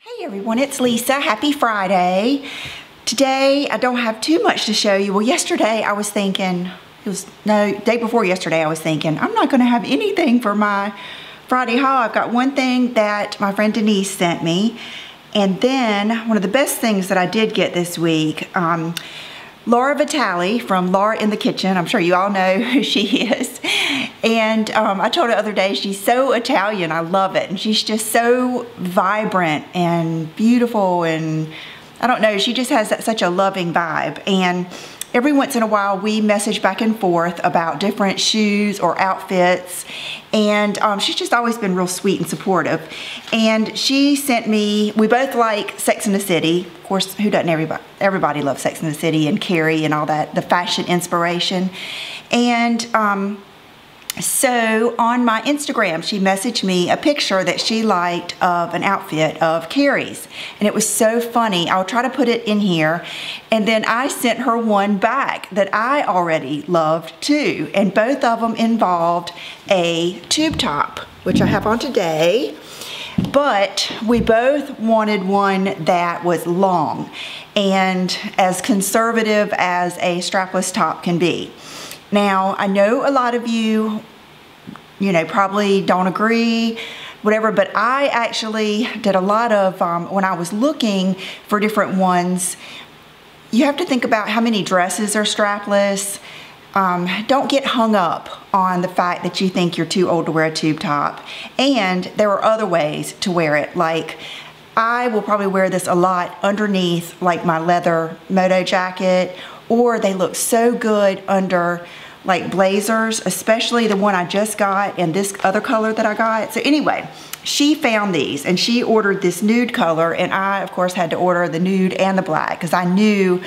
Hey everyone, it's Lisa. Happy Friday. Today I don't have too much to show you. Well, yesterday I was thinking, day before yesterday I was thinking, I'm not gonna have anything for my Friday haul. I've got one thing that my friend Denise sent me. And then one of the best things that I did get this week, Laura Vitale from Laura in the Kitchen. I'm sure you all know who she is. And I told her the other day, she's so Italian. I love it. And she's just so vibrant and beautiful. And I don't know, she just has such a loving vibe. And every once in a while, we message back and forth about different shoes or outfits. And she's just always been real sweet and supportive. And she sent me, we both like Sex and the City. Of course, who doesn't? Everybody loves Sex and the City and Carrie and all that, the fashion inspiration. And so on my Instagram, she messaged me a picture that she liked of an outfit of Carrie's. And it was so funny. I'll try to put it in here. And then I sent her one back that I already loved too. And both of them involved a tube top, which I have on today. But we both wanted one that was long and as conservative as a strapless top can be. Now, I know a lot of you, probably don't agree, whatever, but I actually did a lot of, when I was looking for different ones, you have to think about how many dresses are strapless. Don't get hung up on the fact that you think you're too old to wear a tube top. And there are other ways to wear it. Like, I will probably wear this a lot underneath like my leather moto jacket, or they look so good under like blazers, especially the one I just got and this other color that I got. So anyway, she found these and she ordered this nude color, and I of course had to order the nude and the black because I knew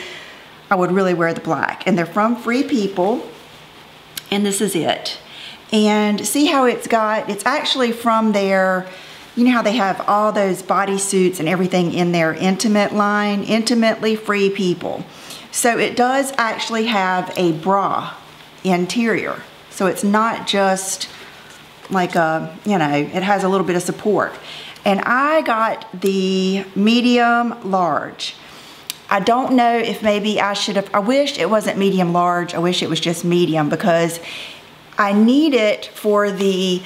I would really wear the black. And they're from Free People, and this is it. And see how it's actually from their, you know how they have all those bodysuits and everything in their intimate line, Intimately Free People. So it does actually have a bra interior. So it's not just like a, it has a little bit of support. And I got the medium large. I don't know if maybe I should have, I wish it wasn't medium large. I wish it was just medium because I need it for the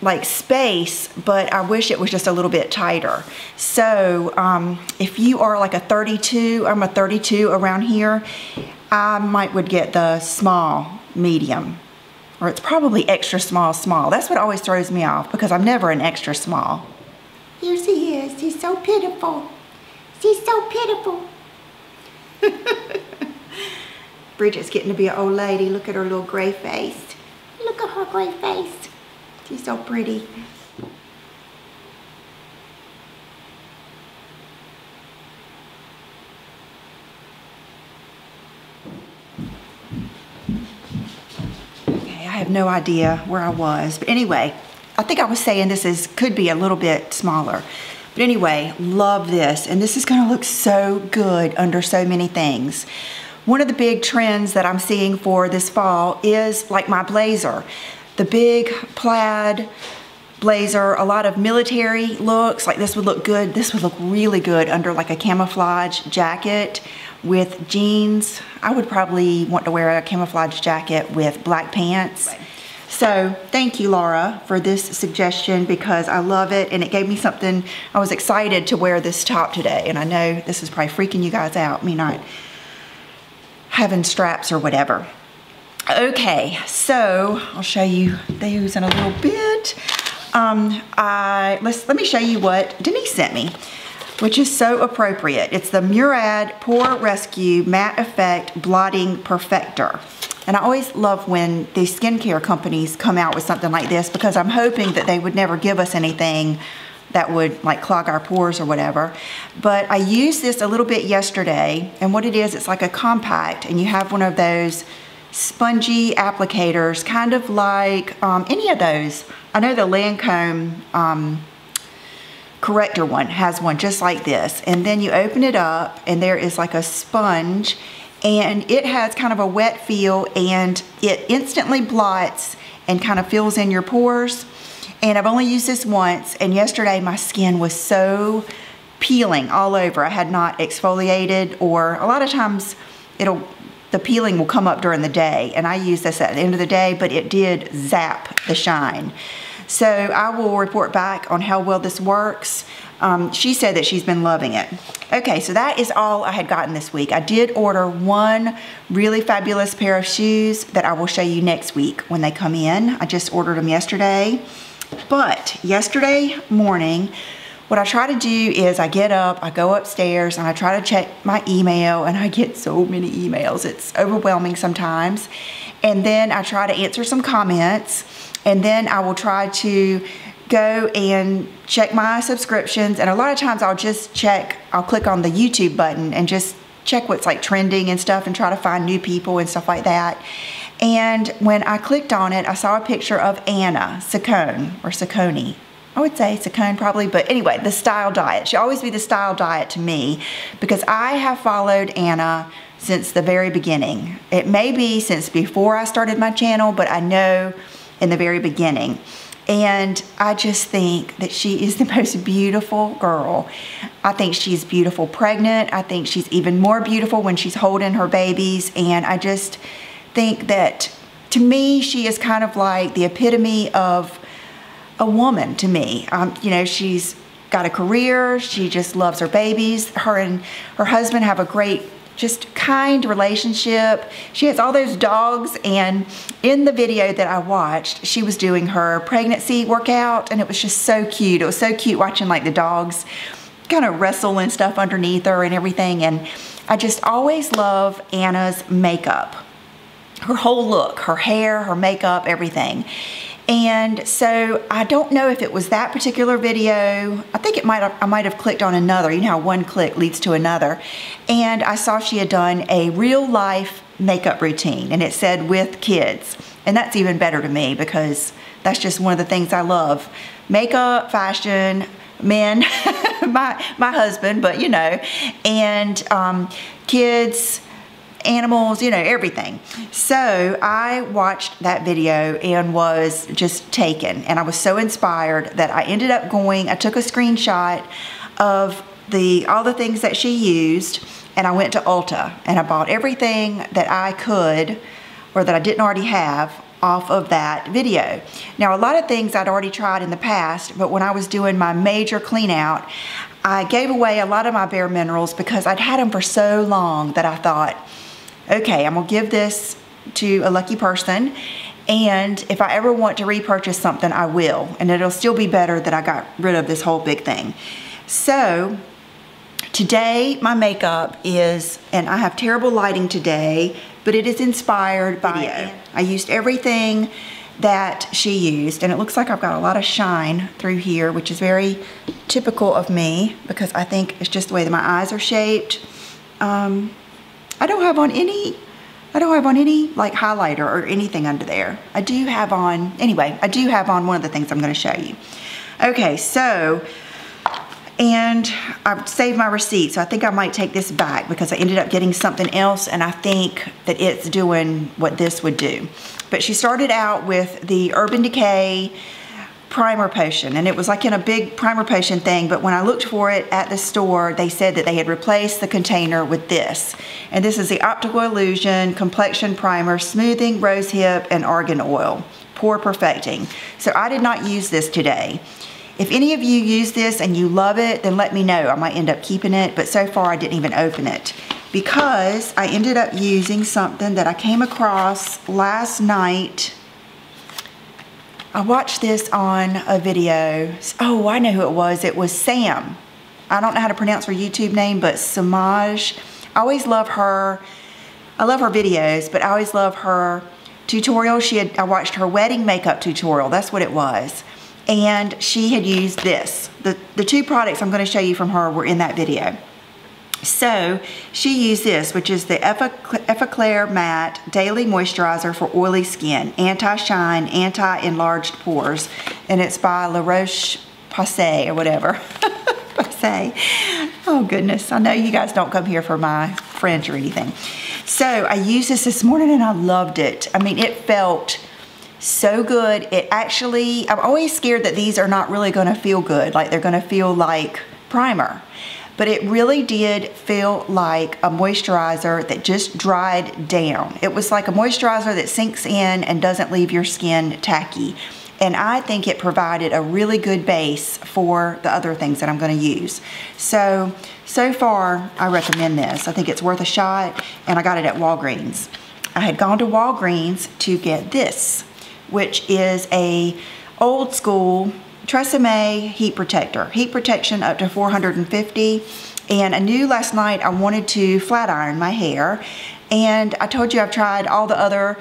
like space, but I wish it was just a little bit tighter. So if you are like a 32, I'm a 32 around here, I would get the small medium, or it's probably extra small. That's what always throws me off because I'm never an extra small. Here she is. She's so pitiful. She's so pitiful. Bridget's getting to be an old lady. Look at her little gray face. Look at her gray face. She's so pretty. Okay, I have no idea where I was. But anyway, I think I was saying this could be a little bit smaller. But anyway, love this. And this is gonna look so good under so many things. One of the big trends that I'm seeing for this fall is like my blazer. The big plaid blazer, a lot of military looks, like this would look good. This would look really good under like a camouflage jacket with jeans. I would probably want to wear a camouflage jacket with black pants. Right. So thank you, Laura, for this suggestion because I love it and it gave me something. I was excited to wear this top today, and I know this is probably freaking you guys out, me not having straps or whatever. Okay, so I'll show you those in a little bit. Let me show you what Denise sent me, which is so appropriate. It's the Murad Pore Rescue Matte Effect Blotting Perfector. And I always love when these skincare companies come out with something like this because I'm hoping that they would never give us anything that would like clog our pores or whatever. But I used this a little bit yesterday, and what it is, it's like a compact, and you have one of those spongy applicators, kind of like any of those. I know the Lancome corrector one has one just like this, and then you open it up and there is like a sponge, and it has kind of a wet feel, and it instantly blots and kind of fills in your pores. And I've only used this once, and yesterday my skin was so peeling all over. I had not exfoliated, or a lot of times the peeling will come up during the day, and I use this at the end of the day, but it did zap the shine. So I will report back on how well this works. She said that she's been loving it. Okay, so that is all I had gotten this week. I did order one really fabulous pair of shoes that I will show you next week when they come in. I just ordered them yesterday. But yesterday morning, what I try to do is I get up, I go upstairs, and I try to check my email, and I get so many emails. It's overwhelming sometimes. And then I try to answer some comments, and then I will try to go and check my subscriptions. And a lot of times I'll click on the YouTube button and just check what's like trending and stuff and try to find new people and stuff like that. And when I clicked on it, I saw a picture of Anna Ciccone, or Ciccone. I would say Ciccone probably, but anyway, the Style Diet. She'll always be the Style Diet to me because I have followed Anna since the very beginning. It may be since before I started my channel, but I know in the very beginning. And I just think that she is the most beautiful girl. I think she's beautiful pregnant. I think she's even more beautiful when she's holding her babies. And I just think that, to me, she is kind of like the epitome of a woman to me. You know, she's got a career. She just loves her babies. Her and her husband have a great, just kind relationship. She has all those dogs, and in the video that I watched, she was doing her pregnancy workout, and it was just so cute. It was so cute watching like the dogs kind of wrestle and stuff underneath her and everything. And I just always love Anna's makeup, her whole look, her hair, her makeup, everything. And so I don't know if it was that particular video. I think I might have clicked on another. You know how one click leads to another. And I saw she had done a real life makeup routine, and it said with kids. And that's even better to me because that's just one of the things I love. Makeup, fashion, men, my husband, but you know, and kids, animals, you know, everything. So I watched that video and was just taken, and I was so inspired that I ended up I took a screenshot of all the things that she used, and I went to Ulta and I bought everything that I could, or that I didn't already have, off of that video. Now, a lot of things I'd already tried in the past, but when I was doing my major clean out, I gave away a lot of my Bare Minerals because I'd had them for so long that I thought, okay, I'm gonna give this to a lucky person, and if I ever want to repurchase something, I will, and it'll still be better that I got rid of this whole big thing. So today my makeup is, and I have terrible lighting today, but it is inspired by video. I used everything that she used, and it looks like I've got a lot of shine through here, which is very typical of me because I think it's just the way that my eyes are shaped. I don't have on any like highlighter or anything under there. I do have on one of the things I'm gonna show you. Okay, so, and I've saved my receipt, so I think I might take this back because I ended up getting something else, and I think that it's doing what this would do. But she started out with the Urban Decay primer potion, and it was like in a big primer potion thing, but when I looked for it at the store, they said that they had replaced the container with this. And this is the Optical Illusion Complexion Primer, Smoothing, Rosehip, and Argan Oil, Pore Perfecting. So I did not use this today. If any of you use this and you love it, then let me know. I might end up keeping it, but so far I didn't even open it because I ended up using something that I came across last night. I watched this on a video. Oh, I know who it was. It was Sam. I don't know how to pronounce her YouTube name, but Samaj. I always love her. I love her videos, but I always love her tutorials. I watched her wedding makeup tutorial. That's what it was. And she had used this. The two products I'm going to show you from her were in that video. So she used this, which is the Effaclar Matte Daily Moisturizer for Oily Skin, Anti-Shine, Anti-Enlarged Pores, and it's by La Roche-Posay or whatever. Posay. Oh goodness, I know you guys don't come here for my French or anything. So I used this morning and I loved it. I mean, it felt so good. It actually, I'm always scared that these are not really going to feel good, like they're going to feel like primer. But it really did feel like a moisturizer that just dried down. It was like a moisturizer that sinks in and doesn't leave your skin tacky. And I think it provided a really good base for the other things that I'm going to use. So far, I recommend this. I think it's worth a shot, and I got it at Walgreens. I had gone to Walgreens to get this, which is a old school Tresemme heat protector. Heat protection up to 450. And I knew last night I wanted to flat iron my hair. And I told you I've tried all the other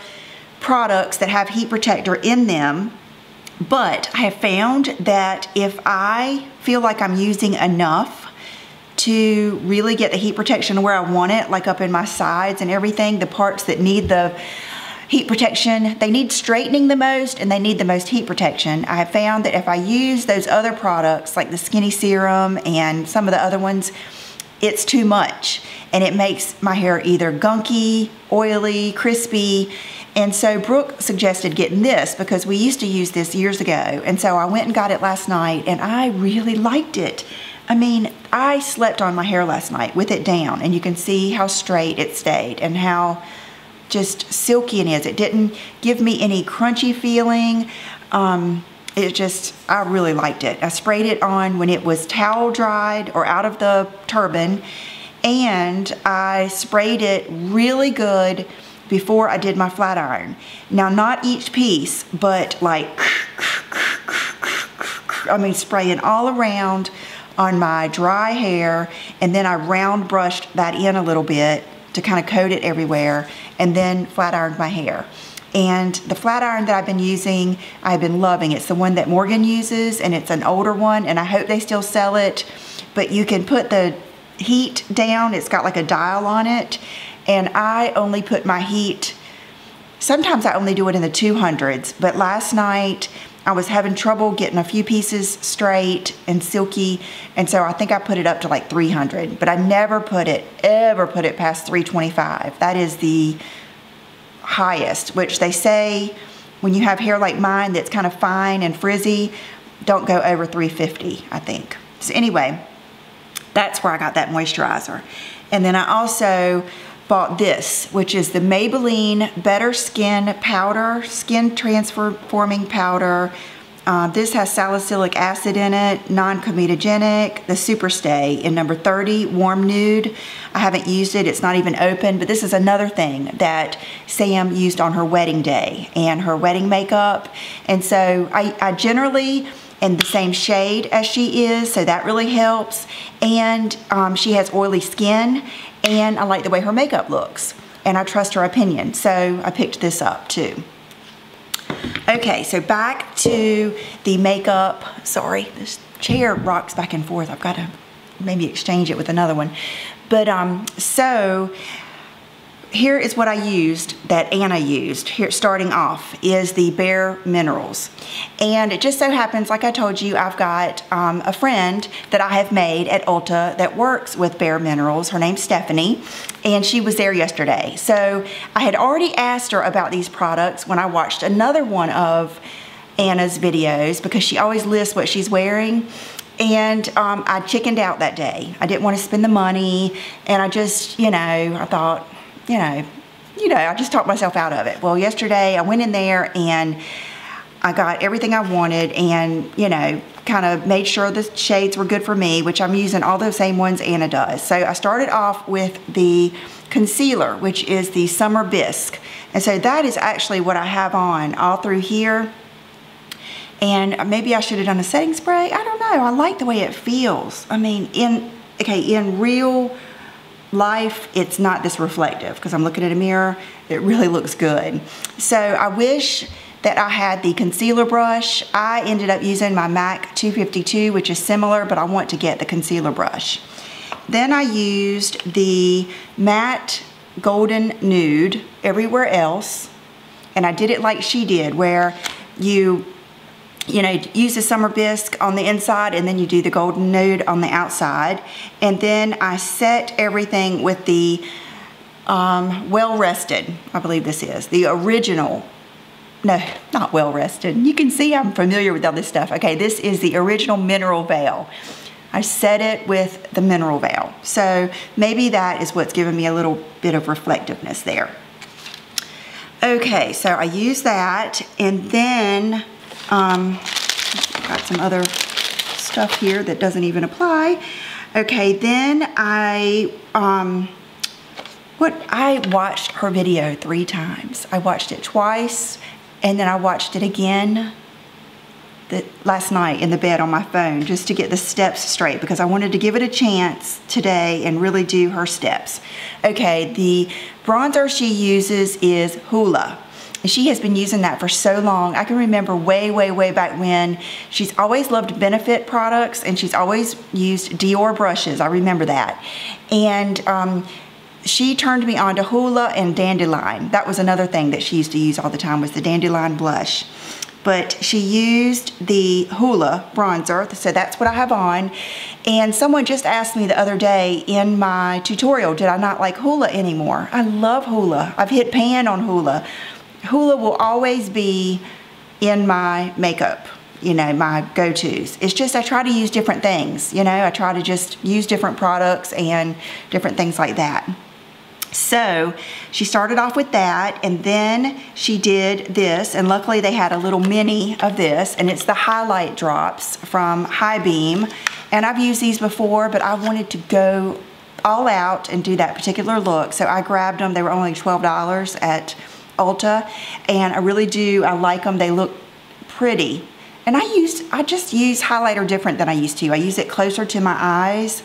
products that have heat protector in them. But I have found that if I feel like I'm using enough to really get the heat protection where I want it, like up in my sides and everything, the parts that need the heat protection, they need straightening the most and they need the most heat protection. I have found that if I use those other products like the Skinny Serum and some of the other ones, it's too much and it makes my hair either gunky, oily, crispy. And so Brooke suggested getting this because we used to use this years ago. And so I went and got it last night and I really liked it. I mean, I slept on my hair last night with it down and you can see how straight it stayed and how just silky it is. It didn't give me any crunchy feeling. I really liked it. I sprayed it on when it was towel dried or out of the turban, and I sprayed it really good before I did my flat iron. Now, not each piece, but like, I mean, spraying all around on my dry hair, and then I round brushed that in a little bit to kind of coat it everywhere, and then flat ironed my hair. And the flat iron that I've been using, I've been loving. It's the one that Morgan uses, and it's an older one, and I hope they still sell it. But you can put the heat down. It's got like a dial on it, and I only put my heat, sometimes I only do it in the 200s, but last night I was having trouble getting a few pieces straight and silky, and so I think I put it up to like 300, but I never ever put it past 325. That is the highest, which they say when you have hair like mine that's kind of fine and frizzy, don't go over 350, I think. So anyway, that's where I got that moisturizer. And then I also bought this, which is the Maybelline Better Skin Powder, Skin Transforming Powder. This has salicylic acid in it, non-comedogenic, the Super Stay in number 30, Warm Nude. I haven't used it, it's not even open, but this is another thing that Sam used on her wedding day and her wedding makeup. And so I generally in the same shade as she is, so that really helps. And she has oily skin, and I like the way her makeup looks, and I trust her opinion, so I picked this up too. Okay, so back to the makeup. Sorry, this chair rocks back and forth. I've got to maybe exchange it with another one. But so here is what I used that Anna used. Here, starting off, is the Bare Minerals. And it just so happens, like I told you, I've got a friend that I have made at Ulta that works with Bare Minerals. Her name's Stephanie, and she was there yesterday. So I had already asked her about these products when I watched another one of Anna's videos, because she always lists what she's wearing. And I chickened out that day. I didn't want to spend the money, and I just, you know, I thought, you know, I just talked myself out of it. Well, yesterday I went in there and I got everything I wanted, and, you know, kind of made sure the shades were good for me, which I'm using all those same ones Anna does. So I started off with the concealer, which is the Summer Bisque. And so that is actually what I have on all through here. And maybe I should have done a setting spray. I don't know. I like the way it feels. I mean, in real life, it's not this reflective, because I'm looking at a mirror. It really looks good. So I wish that I had the concealer brush. I ended up using my MAC 252, which is similar, but I want to get the concealer brush. Then I used the matte golden nude everywhere else, and I did it like she did, where you know, use the Summer Bisque on the inside, and then you do the golden nude on the outside. And then I set everything with the Well Rested, I believe this is, the original, no, not Well Rested. You can see I'm familiar with all this stuff. Okay, this is the original Mineral Veil. I set it with the Mineral Veil. So maybe that is what's giving me a little bit of reflectiveness there. Okay, so I use that, and then got some other stuff here that doesn't even apply. Okay, then I watched her video 3 times. I watched it twice, and then I watched it again last night in the bed on my phone just to get the steps straight, because I wanted to give it a chance today and really do her steps. Okay, the bronzer she uses is Hoola. And she has been using that for so long. I can remember way, way, way back when. She's always loved Benefit products, and she's always used Dior brushes. I remember that. And she turned me on to Hoola and Dandelion. That was another thing that she used to use all the time, was the Dandelion blush. But she used the Hoola bronzer, so that's what I have on. And someone just asked me the other day in my tutorial, did I not like Hoola anymore? I love Hoola. I've hit pan on Hoola. Hoola will always be in my makeup, you know, my go-tos. It's just I try to use different things, you know. I try to just use different products and different things like that. So she started off with that, and then she did this, and luckily they had a little mini of this, and it's the highlight drops from High Beam. And I've used these before, but I wanted to go all out and do that particular look, so I grabbed them. They were only $12 at Ulta, and I really do, I like them. They look pretty. And I just use highlighter different than I used to. I use it closer to my eyes.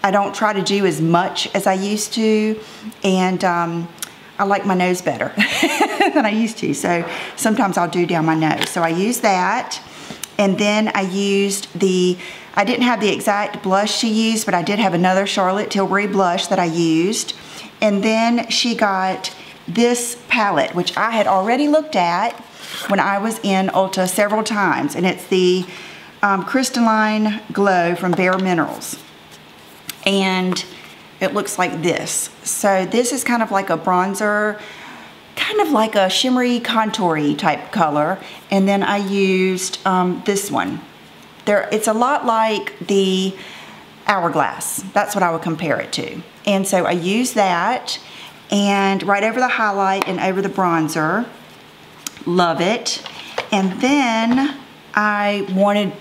I don't try to do as much as I used to, and I like my nose better than I used to, so sometimes I'll do down my nose. So I use that, and then I used I didn't have the exact blush she used, but I did have another Charlotte Tilbury blush that I used. And then she got this palette, which I had already looked at when I was in Ulta several times, and it's the Crystalline Glow from Bare Minerals. And it looks like this. So this is kind of like a bronzer, kind of like a shimmery contour-y type color. And then I used this one. It's a lot like the Hourglass. That's what I would compare it to. And so I used that, and right over the highlight and over the bronzer. Love it. And then I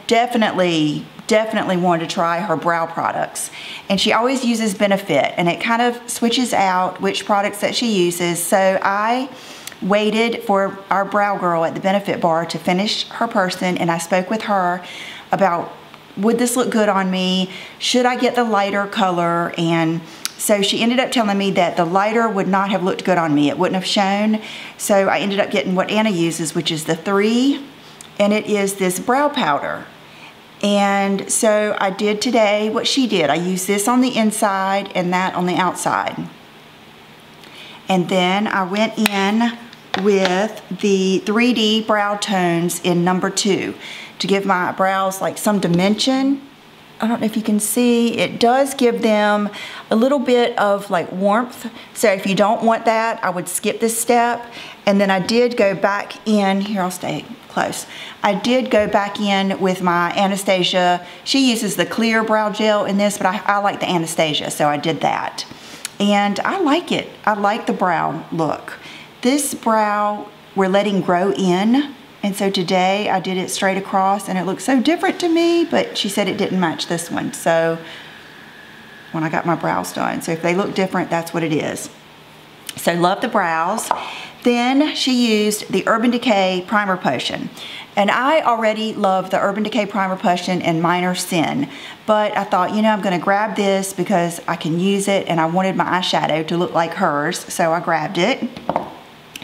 definitely wanted to try her brow products. And she always uses Benefit, and it kind of switches out which products that she uses. So I waited for our brow girl at the Benefit bar to finish her person, and I spoke with her about, would this look good on me? Should I get the lighter color? And so she ended up telling me that the lighter would not have looked good on me. It wouldn't have shown. So I ended up getting what Anna uses, which is the 3, and it is this brow powder. And so I did today what she did. I used this on the inside and that on the outside. And then I went in with the 3D brow tones in number 2 to give my brows like some dimension. I don't know if you can see, it does give them a little bit of like warmth. So if you don't want that, I would skip this step. And then I did go back in, here I'll stay close. I did go back in with my Anastasia. She uses the clear brow gel in this, but I like the Anastasia, so I did that. And I like it. I like the brow look. This brow we're letting grow in. And so today I did it straight across, and it looks so different to me, but she said it didn't match this one. So when I got my brows done. So if they look different, that's what it is. So love the brows. Then she used the Urban Decay Primer Potion. And I already love the Urban Decay Primer Potion in Minor Sin. But I thought, you know, I'm gonna grab this because I can use it, and I wanted my eyeshadow to look like hers, so I grabbed it.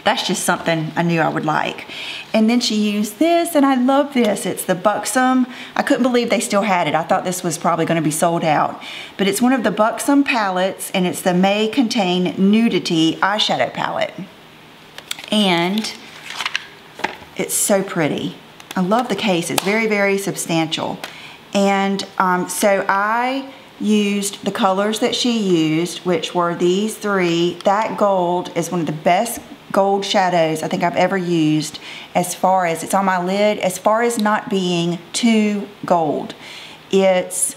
That's just something I knew I would like. And then she used this, and I love this. It's the Buxom. I couldn't believe they still had it. I thought this was probably gonna be sold out. But it's one of the Buxom palettes, and it's the May Contain Nudity eyeshadow palette. And it's so pretty. I love the case. It's very, very substantial. And so I used the colors that she used, which were these 3. That gold is one of the best gold shadows I think I've ever used, as far as it's on my lid, as far as not being too gold. It's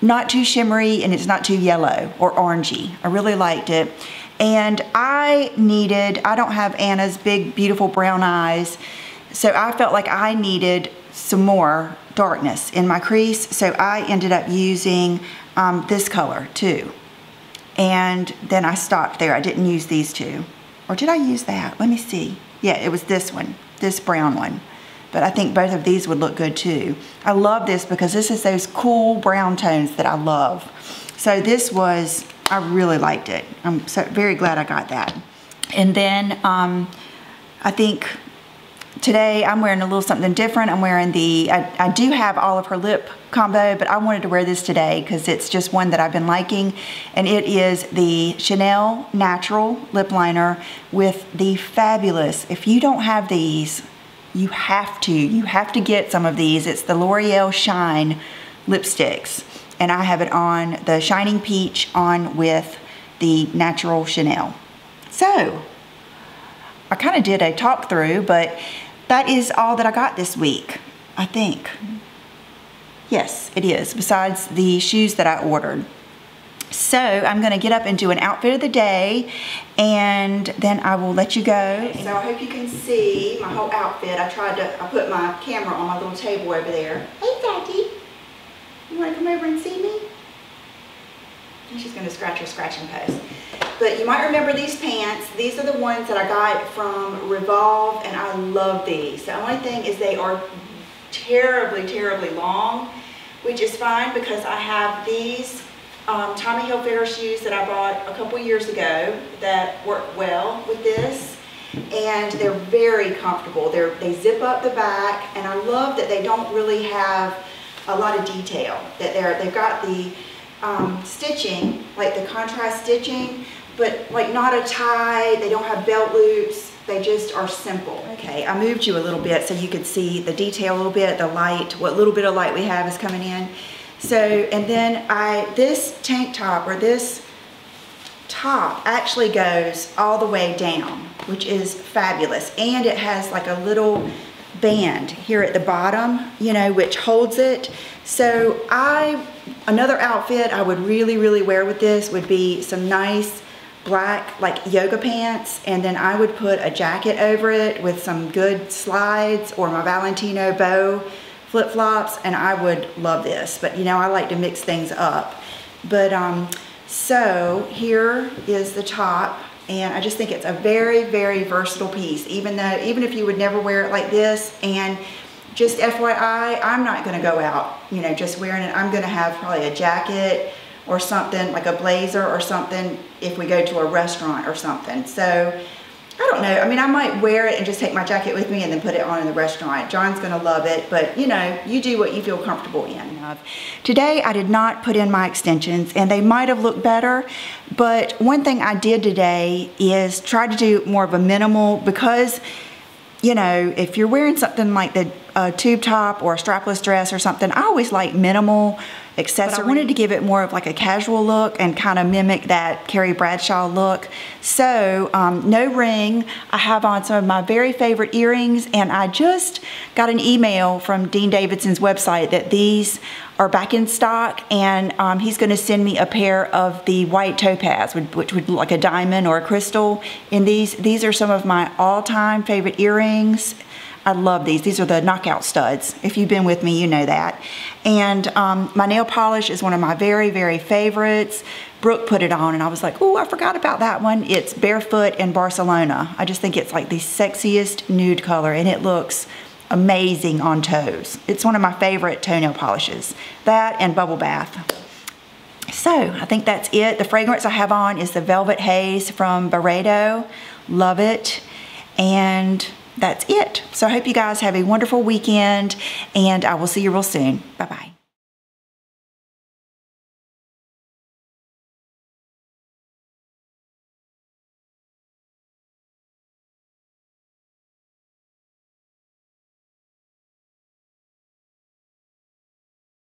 not too shimmery and it's not too yellow or orangey. I really liked it. And I don't have Anna's big, beautiful brown eyes, so I felt like I needed some more darkness in my crease, so I ended up using this color too. And then I stopped there. I didn't use these two. Or did I use that? Let me see. Yeah, it was this one, this brown one. But I think both of these would look good too. I love this because this is those cool brown tones that I love. So this was, I really liked it. I'm so very glad I got that. And then I think today I'm wearing a little something different. I'm wearing the, I do have all of her lip combo, but I wanted to wear this today because it's just one that I've been liking. And it is the Chanel Natural Lip Liner with the fabulous, if you don't have these, you have to get some of these. It's the L'Oreal Shine lipsticks. And I have it on the Shining Peach on with the Natural Chanel. So, I kind of did a talk through, but that is all that I got this week, I think. Yes, it is, besides the shoes that I ordered. So, I'm gonna get up and do an outfit of the day, and then I will let you go. So I hope you can see my whole outfit. I put my camera on my little table over there. Hey, Daddy. You want to come over and see me? And she's going to scratch her scratching post. But you might remember these pants. These are the ones that I got from Revolve, and I love these. The only thing is they are terribly, terribly long, which is fine because I have these Tommy Hilfiger shoes that I bought a couple years ago that work well with this. And they're very comfortable. They zip up the back, and I love that they don't really have a lot of detail. That they've got the stitching, like the contrast stitching, but like not a tie. They don't have belt loops. They just are simple. Okay, I moved you a little bit so you could see the detail a little bit, the light, what little bit of light we have is coming in. So, and then this tank top or this top actually goes all the way down, which is fabulous. And it has like a little band here at the bottom, you know, which holds it. So another outfit I would really, really wear with this would be some nice black like yoga pants, and then I would put a jacket over it with some good slides or my Valentino bow flip-flops, and I would love this. But you know, I like to mix things up. But so here is the top. And I just think it's a very, very versatile piece, even if you would never wear it like this. And just FYI, I'm not gonna go out, you know, just wearing it. I'm gonna have probably a jacket or something, like a blazer or something, if we go to a restaurant or something. So, I don't know. I mean, I might wear it and just take my jacket with me and then put it on in the restaurant. John's gonna love it, but you know, you do what you feel comfortable in. Today, I did not put in my extensions, and they might have looked better, but one thing I did today is try to do more of a minimal, because you know, if you're wearing something like the tube top or a strapless dress or something, I always like minimal accessories. I wanted to give it more of like a casual look and kind of mimic that Carrie Bradshaw look. So no ring. I have on some of my very favorite earrings, and I just got an email from Dean Davidson's website that these are back in stock, and he's going to send me a pair of the white topaz, which would look like a diamond or a crystal in these. These are some of my all-time favorite earrings. I love these. These are the knockout studs. If you've been with me, you know that. And my nail polish is one of my very, very favorites. Brooke put it on, and I was like, oh, I forgot about that one. It's Barefoot in Barcelona. I just think it's like the sexiest nude color, and it looks amazing on toes. It's one of my favorite toenail polishes. That and Bubble Bath. So I think that's it. The fragrance I have on is the Velvet Haze from Byredo. Love it. And that's it. So I hope you guys have a wonderful weekend, and I will see you real soon. Bye-bye.